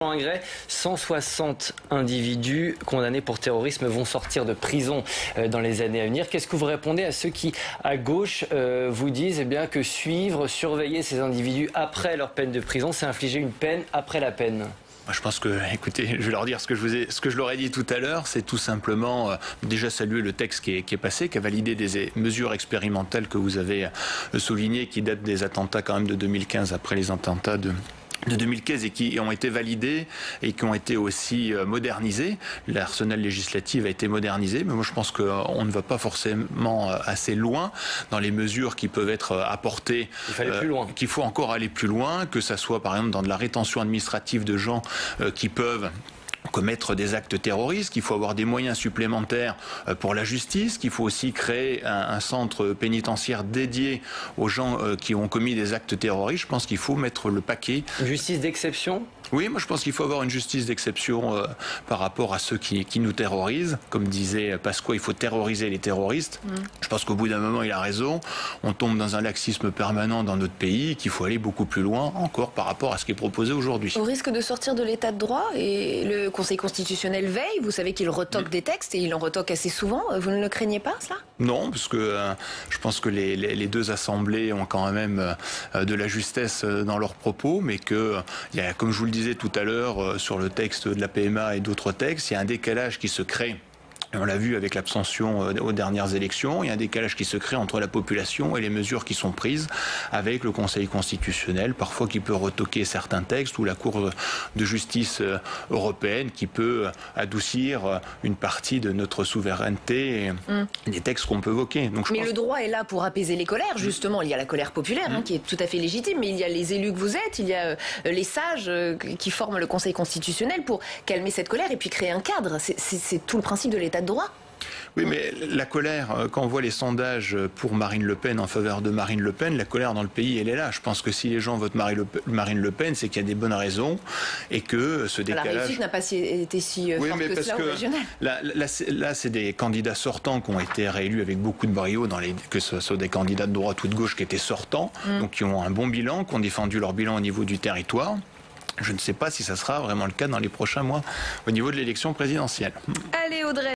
En Grès, 160 individus condamnés pour terrorisme vont sortir de prison dans les années à venir. Qu'est-ce que vous répondez à ceux qui, à gauche, vous disent bien que suivre, surveiller ces individus après leur peine de prison, c'est infliger une peine après la peine? Je pense que, écoutez, je vais leur dire ce que je leur ai dit tout à l'heure, c'est tout simplement déjà saluer le texte qui est passé, qui a validé des mesures expérimentales que vous avez soulignées, qui datent des attentats quand même de 2015, après les attentats de 2015 et qui ont été validés et qui ont été aussi modernisés. L'arsenal législatif a été modernisé, mais moi je pense qu'on ne va pas forcément assez loin dans les mesures qui peuvent être apportées. Il faut aller plus loin. Qu'il faut encore aller plus loin, que ça soit par exemple dans de la rétention administrative de gens qui peuvent commettre des actes terroristes, qu'il faut avoir des moyens supplémentaires pour la justice, qu'il faut aussi créer un centre pénitentiaire dédié aux gens qui ont commis des actes terroristes. Je pense qu'il faut mettre le paquet. Justice d'exception ? Oui, moi je pense qu'il faut avoir une justice d'exception par rapport à ceux qui nous terrorisent. Comme disait Pasqua, il faut terroriser les terroristes. Je pense qu'au bout d'un moment, il a raison. On tombe dans un laxisme permanent dans notre pays, qu'il faut aller beaucoup plus loin encore par rapport à ce qui est proposé aujourd'hui. Au risque de sortir de l'état de droit, et le Conseil constitutionnel veille, vous savez qu'il retoque des textes et il en retoque assez souvent. Vous ne le craignez pas, cela ? Non, parce que je pense que les deux assemblées ont quand même de la justesse dans leurs propos, mais que, comme je vous le disais tout à l'heure sur le texte de la PMA et d'autres textes, il y a un décalage qui se crée. On l'a vu avec l'abstention aux dernières élections, il y a un décalage qui se crée entre la population et les mesures qui sont prises avec le Conseil constitutionnel, parfois qui peut retoquer certains textes, ou la Cour de justice européenne qui peut adoucir une partie de notre souveraineté et des textes qu'on peut voter. Donc, mais le droit est là pour apaiser les colères, justement. Il y a la colère populaire qui est tout à fait légitime, mais il y a les élus que vous êtes, il y a les sages qui forment le Conseil constitutionnel pour calmer cette colère et puis créer un cadre. C'est tout le principe de l'état de droit. Oui, mais la colère, quand on voit les sondages pour Marine Le Pen, en faveur de Marine Le Pen, la colère dans le pays, elle est là. Je pense que si les gens votent Marine Le Pen, c'est qu'il y a des bonnes raisons et que ce décalage... La réussite n'a pas été si forte que cela au régional. Là, c'est des candidats sortants qui ont été réélus avec beaucoup de brio, que ce soit des candidats de droite ou de gauche qui étaient sortants, donc qui ont un bon bilan, qui ont défendu leur bilan au niveau du territoire. Je ne sais pas si ça sera vraiment le cas dans les prochains mois au niveau de l'élection présidentielle. Allez, Audrey.